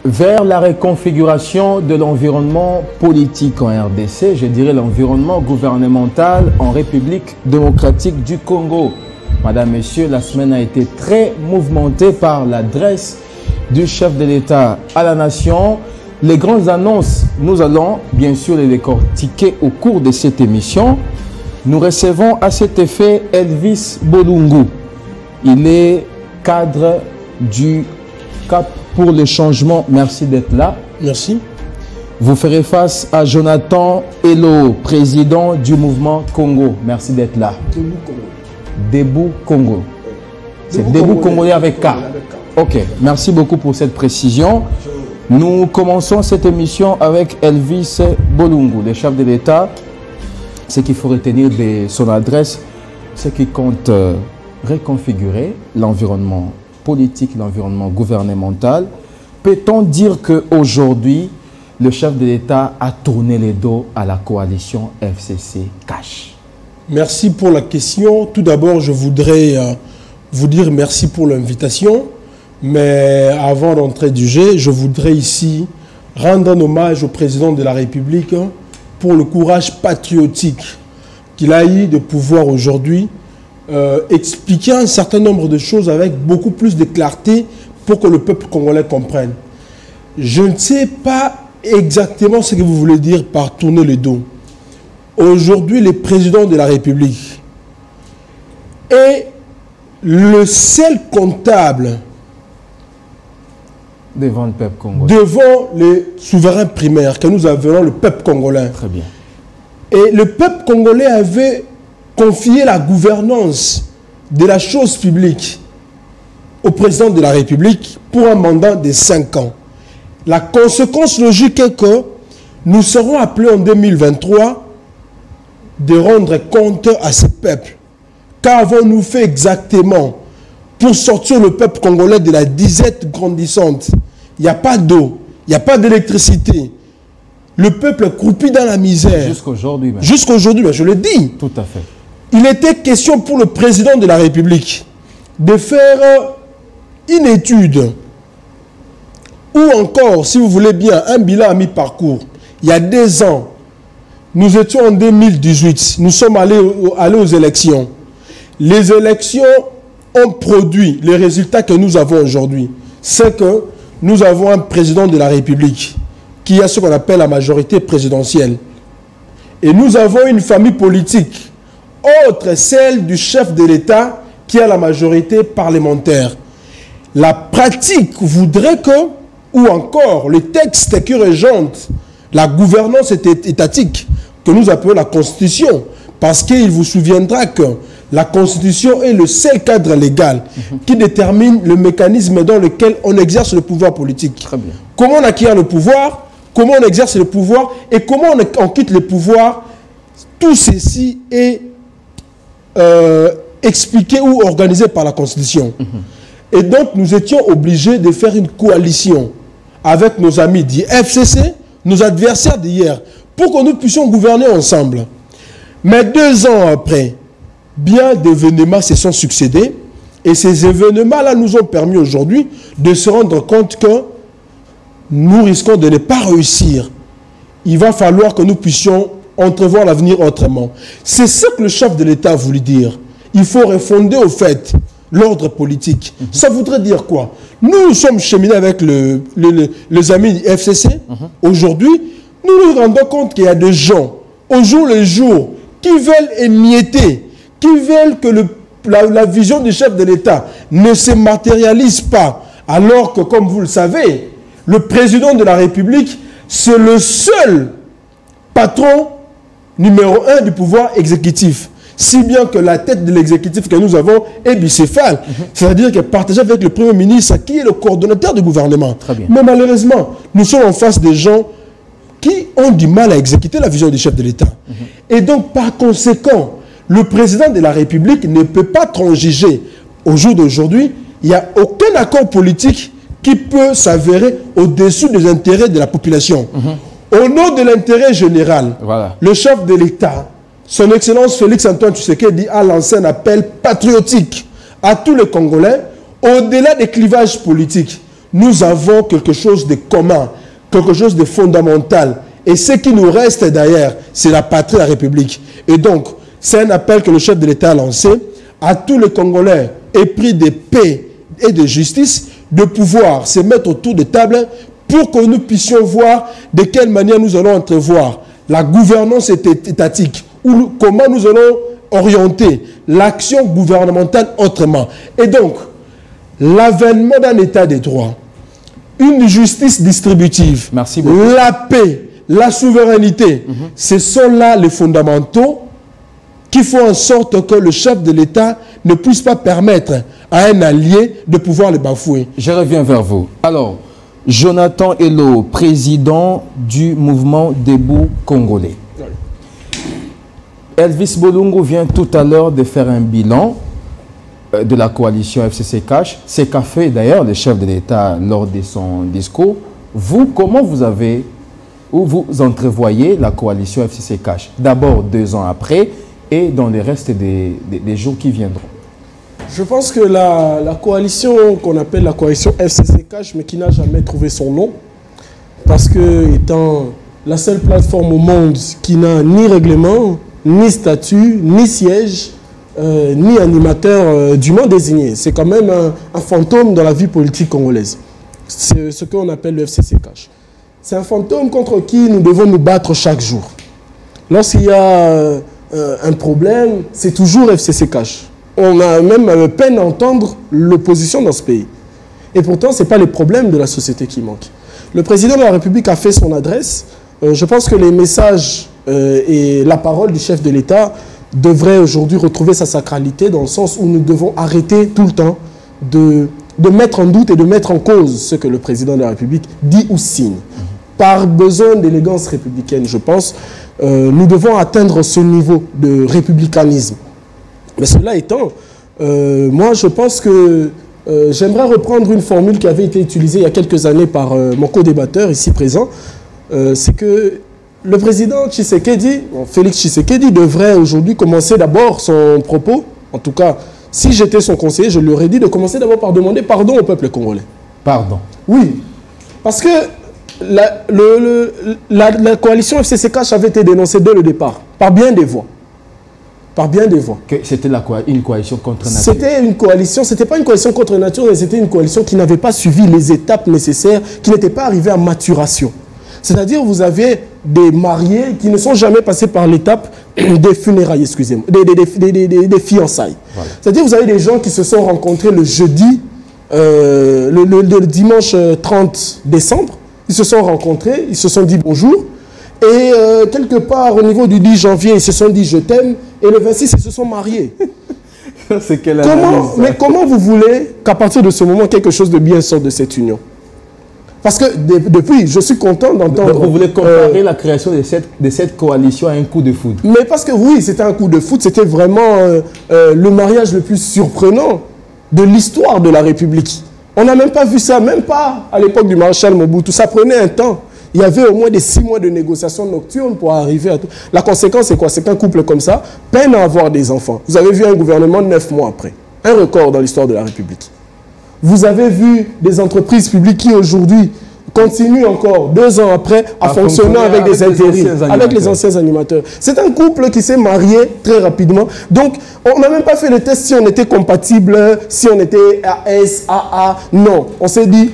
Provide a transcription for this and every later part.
vers la reconfiguration de l'environnement politique en RDC, je dirais l'environnement gouvernemental en République démocratique du Congo. Madame, Messieurs, la semaine a été très mouvementée par l'adresse du chef de l'État à la nation. Les grandes annonces, nous allons bien sûr les décortiquer au cours de cette émission. Nous recevons à cet effet Elvis Bolungu. Il est cadre du Cap pour le changement. Merci d'être là. Merci. Vous ferez face à Jonathan Elo, président du mouvement Congo. Merci d'être là. Debout Congo. C'est Debout Congolais avec K. Ok, merci beaucoup pour cette précision. Nous commençons cette émission avec Elvis Bolungu, le chef de l'État. Ce qu'il faut retenir de son adresse, c'est qu'il compte reconfigurer l'environnement politique, l'environnement gouvernemental. Peut-on dire qu'aujourd'hui, le chef de l'État a tourné les dos à la coalition FCC-CACH? Merci pour la question. Tout d'abord, je voudrais vous dire merci pour l'invitation. Mais avant d'entrer du jeu, je voudrais ici rendre un hommage au président de la République pour le courage patriotique qu'il a eu de pouvoir aujourd'hui expliquer un certain nombre de choses avec beaucoup plus de clarté pour que le peuple congolais comprenne. Je ne sais pas exactement ce que vous voulez dire par tourner le dos. Aujourd'hui, le président de la République est le seul comptable devant le peuple congolais. Devant les souverains primaires que nous avons, le peuple congolais. Très bien. Et le peuple congolais avait confié la gouvernance de la chose publique au président de la République pour un mandat de 5 ans. La conséquence logique est que nous serons appelés en 2023 de rendre compte à ce peuple. Qu'avons-nous fait exactement pour sortir le peuple congolais de la disette grandissante? Il n'y a pas d'eau, il n'y a pas d'électricité. Le peuple croupit dans la misère. Jusqu'aujourd'hui même. Jusqu'aujourd'hui, je le dis. Tout à fait. Il était question pour le président de la République de faire une étude ou encore, si vous voulez bien, un bilan à mi-parcours. Il y a 2 ans, nous étions en 2018, nous sommes allés aux élections. Les élections ont produit les résultats que nous avons aujourd'hui. C'est que nous avons un président de la République qui a ce qu'on appelle la majorité présidentielle. Et nous avons une famille politique, autre celle du chef de l'État qui a la majorité parlementaire. La pratique voudrait que, ou encore le texte qui régente la gouvernance étatique, que nous appelons la Constitution, parce qu'il vous souviendra que la Constitution est le seul cadre légal qui détermine le mécanisme dans lequel on exerce le pouvoir politique. Très bien. Comment on acquiert le pouvoir, comment on exerce le pouvoir et comment on quitte le pouvoir. Tout ceci est expliqué ou organisé par la Constitution. Et donc, nous étions obligés de faire une coalition avec nos amis du FCC, nos adversaires d'hier, pour que nous puissions gouverner ensemble. Mais 2 ans après, bien d'événements se sont succédés et ces événements-là nous ont permis aujourd'hui de se rendre compte que nous risquons de ne pas réussir. Il va falloir que nous puissions entrevoir l'avenir autrement. C'est ce que le chef de l'État a voulu dire. Il faut refonder au fait l'ordre politique. Ça voudrait dire quoi? Nous sommes cheminés avec les amis du FCC. Aujourd'hui, nous nous rendons compte qu'il y a des gens, au jour le jour, qui veulent émietter, qui veulent que la vision du chef de l'État ne se matérialise pas, alors que, comme vous le savez, le président de la République, c'est le seul patron numéro 1 du pouvoir exécutif. Si bien que la tête de l'exécutif que nous avons est bicéphale. C'est-à-dire qu'elle partage avec le Premier ministre, qui est le coordonnateur du gouvernement. Très bien. Mais malheureusement, nous sommes en face des gens qui ont du mal à exécuter la vision du chef de l'État. Et donc, par conséquent, le président de la République ne peut pas transiger. Au jour d'aujourd'hui, il n'y a aucun accord politique qui peut s'avérer au-dessus des intérêts de la population. Au nom de l'intérêt général, le chef de l'État, son Excellence Félix-Antoine Tshisekedi, a lancé un appel patriotique à tous les Congolais, au-delà des clivages politiques. nous avons quelque chose de commun, quelque chose de fondamental. Et ce qui nous reste d'ailleurs, c'est la patrie, la République. Et donc, c'est un appel que le chef de l'État a lancé à tous les Congolais épris de paix et de justice, de pouvoir se mettre autour de table pour que nous puissions voir de quelle manière nous allons entrevoir la gouvernance étatique, ou comment nous allons orienter l'action gouvernementale autrement. Et donc, l'avènement d'un état de droit, une justice distributive, merci beaucoup, la paix, la souveraineté, ce sont là les fondamentaux qui font en sorte que le chef de l'État ne puisse pas permettre à un allié de pouvoir le bafouer. Je reviens vers vous. Alors, Jonathan Hello, président du mouvement Debout Congolais. Elvis Bolungo vient tout à l'heure de faire un bilan de la coalition FCC Cash. C'est qu'a fait d'ailleurs le chef de l'État lors de son discours. Vous, comment vous avez, ou vous entrevoyez la coalition FCC Cash? D'abord 2 ans après et dans le reste des jours qui viendront. Je pense que la coalition qu'on appelle la coalition FCC Cash, mais qui n'a jamais trouvé son nom, parce que étant la seule plateforme au monde qui n'a ni règlement, ni statut, ni siège, ni animateur dûment désigné. C'est quand même un fantôme dans la vie politique congolaise. C'est ce qu'on appelle le FCC Cash. C'est un fantôme contre qui nous devons nous battre chaque jour. Lorsqu'il y a un problème, c'est toujours FCC Cash. On a même peine à entendre l'opposition dans ce pays. Et pourtant, ce n'est pas les problèmes de la société qui manquent. Le président de la République a fait son adresse. Je pense que les messages et la parole du chef de l'État devraient aujourd'hui retrouver sa sacralité dans le sens où nous devons arrêter tout le temps de mettre en doute et de mettre en cause ce que le président de la République dit ou signe. Par besoin d'élégance républicaine, je pense, nous devons atteindre ce niveau de républicanisme. Mais cela étant, moi je pense que j'aimerais reprendre une formule qui avait été utilisée il y a quelques années par mon co-débatteur ici présent. C'est que le président Tshisekedi, Félix Tshisekedi, devrait aujourd'hui commencer d'abord son propos. En tout cas, si j'étais son conseiller, je lui aurais dit de commencer d'abord par demander pardon au peuple congolais. Pardon? Oui. Parce que la coalition FCC Cash avait été dénoncée dès le départ, par bien des voix. Par bien des voix. C'était une coalition contre nature. C'était une coalition, c'était pas une coalition contre nature, mais c'était une coalition qui n'avait pas suivi les étapes nécessaires, qui n'était pas arrivée à maturation. C'est-à-dire, vous avez des mariés qui ne sont jamais passés par l'étape des funérailles, excusez-moi, des fiançailles. Voilà. C'est-à-dire, vous avez des gens qui se sont rencontrés le jeudi, le dimanche 30 décembre, ils se sont rencontrés, ils se sont dit bonjour, et quelque part au niveau du 10 janvier, ils se sont dit je t'aime, et le 26, ils se sont mariés. C'est quelle analyse, mais comment vous voulez qu'à partir de ce moment, quelque chose de bien sorte de cette union? Parce que depuis, je suis content d'entendre... Vous voulez comparer la création de cette coalition à un coup de foot? Mais parce que oui, c'était un coup de foot, c'était vraiment le mariage le plus surprenant de l'histoire de la République. On n'a même pas vu ça, même pas à l'époque du maréchal Mobutu. Ça prenait un temps. Il y avait au moins des 6 mois de négociations nocturnes pour arriver à tout. La conséquence, c'est quoi? C'est qu'un couple comme ça peine à avoir des enfants. Vous avez vu un gouvernement 9 mois après. Un record dans l'histoire de la République. Vous avez vu des entreprises publiques qui aujourd'hui continuent encore 2 ans après à fonctionner avec des intérims, avec les anciens animateurs. C'est un couple qui s'est marié très rapidement. Donc, on n'a même pas fait le test si on était compatible, si on était AS, AA. Non, on s'est dit,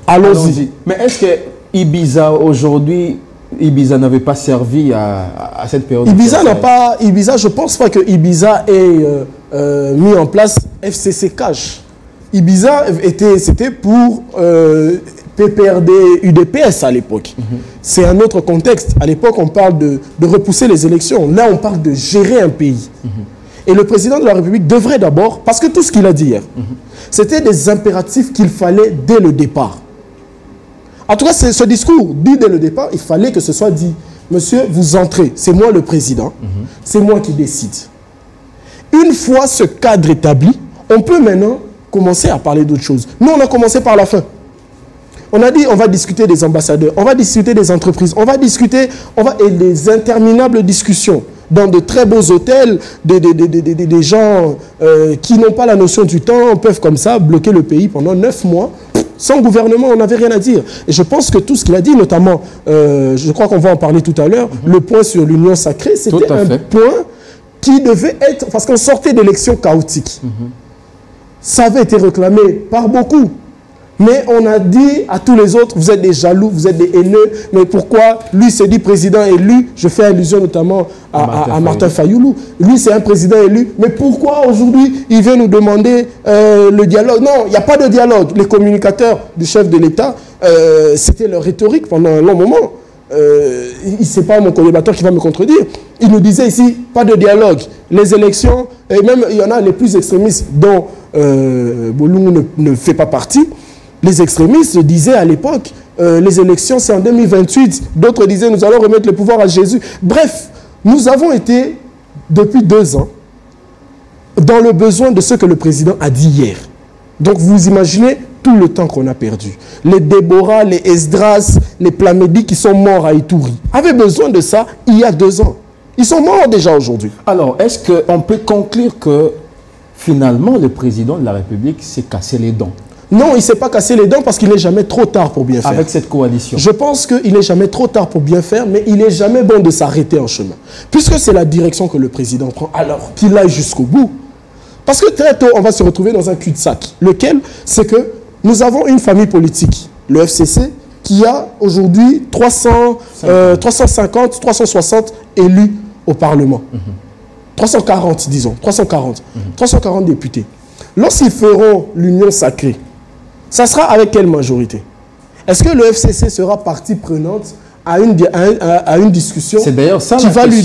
allons-y. Mais est-ce que Ibiza, aujourd'hui, Ibiza n'avait pas servi à cette période? Ibiza n'a pas... Ibiza, je ne pense pas que Ibiza ait mis en place FCC Cash. Ibiza, c'était pour PPRD, UDPS à l'époque. C'est un autre contexte. À l'époque, on parle de repousser les élections. Là, on parle de gérer un pays. Et le président de la République devrait d'abord, parce que tout ce qu'il a dit hier, c'était des impératifs qu'il fallait dès le départ. En tout cas, ce discours dit dès le départ, il fallait que ce soit dit. Monsieur, vous entrez, c'est moi le président, c'est moi qui décide. Une fois ce cadre établi, on peut maintenant commencer à parler d'autres choses. Nous, on a commencé par la fin. On a dit, on va discuter des ambassadeurs, on va discuter des entreprises, on va discuter, et des interminables discussions dans de très beaux hôtels, des gens qui n'ont pas la notion du temps, peuvent comme ça bloquer le pays pendant 9 mois. Sans gouvernement, on n'avait rien à dire. Et je pense que tout ce qu'il a dit, notamment, je crois qu'on va en parler tout à l'heure, le point sur l'union sacrée, c'était un point qui devait être... Parce qu'on sortait d'élections chaotiques. Ça avait été réclamé par beaucoup. Mais on a dit à tous les autres, vous êtes des jaloux, vous êtes des haineux, mais pourquoi lui se dit président élu? Je fais allusion notamment à Martin Fayoulou. Lui, c'est un président élu, mais pourquoi aujourd'hui il vient nous demander le dialogue? Non, il n'y a pas de dialogue. Les communicateurs du chef de l'État, c'était leur rhétorique pendant un long moment. C'est pas mon collaborateur qui va me contredire. Il nous disait ici, pas de dialogue. Les élections, et même il y en a les plus extrémistes dont Bolungu ne fait pas partie. Les extrémistes disaient à l'époque, les élections c'est en 2028. D'autres disaient, nous allons remettre le pouvoir à Jésus. Bref, nous avons été, depuis 2 ans, dans le besoin de ce que le président a dit hier. Donc vous imaginez tout le temps qu'on a perdu. Les Déborah, les Esdras, les Plamédi qui sont morts à Ituri avaient besoin de ça il y a 2 ans. Ils sont morts déjà aujourd'hui. Alors, est-ce qu'on peut conclure que finalement le président de la République s'est cassé les dents? Non, il ne s'est pas cassé les dents parce qu'il n'est jamais trop tard pour bien faire. Avec cette coalition. Je pense qu'il n'est jamais trop tard pour bien faire, mais il n'est jamais bon de s'arrêter en chemin. Puisque c'est la direction que le président prend, alors qu'il aille jusqu'au bout. Parce que très tôt, on va se retrouver dans un cul-de-sac. Lequel, c'est que nous avons une famille politique, le FCC, qui a aujourd'hui 350, 360 élus au Parlement. 340, disons, 340. 340 députés. Lorsqu'ils feront l'union sacrée, ça sera avec quelle majorité? Est-ce que le FCC sera partie prenante à une discussion qui va lui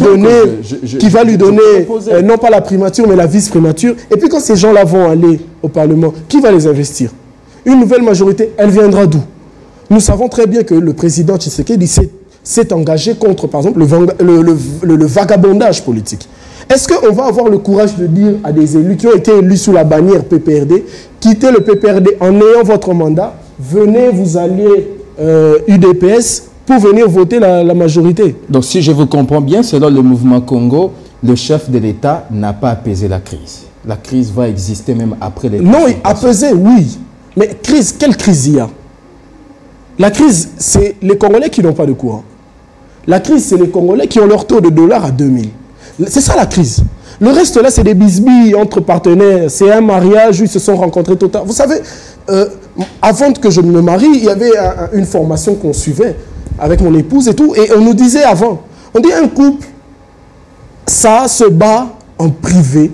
donner, non pas la primature, mais la vice-primature? Et puis quand ces gens-là vont aller au Parlement, qui va les investir? Une nouvelle majorité, elle viendra d'où? Nous savons très bien que le président Tshisekedi s'est engagé contre, par exemple, le vagabondage politique. Est-ce qu'on va avoir le courage de dire à des élus qui ont été élus sous la bannière PPRD, quittez le PPRD en ayant votre mandat, venez vous allier UDPS pour venir voter la majorité? Donc si je vous comprends bien, selon le mouvement Congo, le chef de l'État n'a pas apaisé la crise. La crise va exister même après les... Non, apaiser, oui. Mais crise, quelle crise il y a? La crise, c'est les Congolais qui n'ont pas de courant. La crise, c'est les Congolais qui ont leur taux de dollar à 2000. C'est ça la crise. Le reste là, c'est des bisbilles entre partenaires. C'est un mariage où ils se sont rencontrés totalement. Vous savez, avant que je ne me marie, il y avait une formation qu'on suivait avec mon épouse et tout. Et on nous disait avant, on dit un couple, ça se bat en privé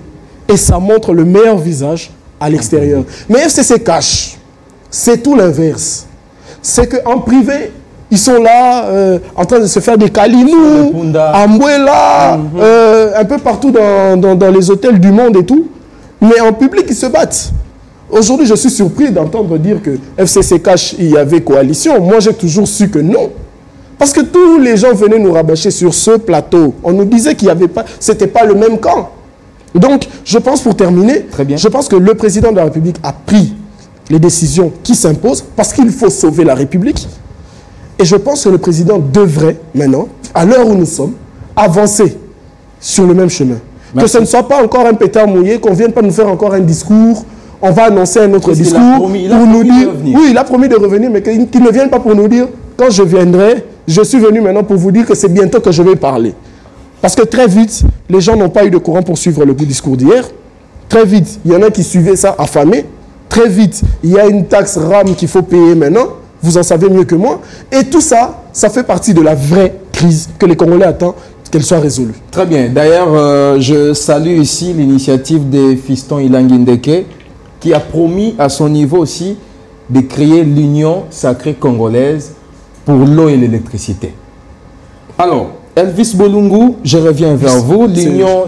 et ça montre le meilleur visage à l'extérieur. Mais FCC cache. C'est tout l'inverse. C'est qu'en privé, ils sont là en train de se faire des calimous, à Mouela, un peu partout dans les hôtels du monde et tout. Mais en public, ils se battent. Aujourd'hui, je suis surpris d'entendre dire que FCC cache, il y avait coalition. Moi, j'ai toujours su que non. Parce que tous les gens venaient nous rabâcher sur ce plateau. On nous disait qu'il n'y avait pas, c'était pas le même camp. Donc, je pense, pour terminer, je pense que le président de la République a pris les décisions qui s'imposent parce qu'il faut sauver la République. Et je pense que le président devrait, maintenant, à l'heure où nous sommes, avancer sur le même chemin. Merci. Que ce ne soit pas encore un pétard mouillé, qu'on ne vienne pas nous faire encore un discours, on va annoncer un autre discours pour nous dire... Oui, il a promis de revenir, mais qu'il ne vienne pas pour nous dire, quand je viendrai, je suis venu maintenant pour vous dire que c'est bientôt que je vais parler. Parce que très vite, les gens n'ont pas eu de courant pour suivre le discours d'hier. Très vite, il y en a qui suivaient ça affamés. Très vite, il y a une taxe RAM qu'il faut payer maintenant. Vous en savez mieux que moi. Et tout ça, ça fait partie de la vraie crise que les Congolais attendent qu'elle soit résolue. Très bien. D'ailleurs, je salue ici l'initiative des fistons Ilangi Ndeke qui a promis à son niveau aussi de créer l'Union sacrée congolaise pour l'eau et l'électricité. Alors, Elvis Bolungu, je reviens vers vous. L'Union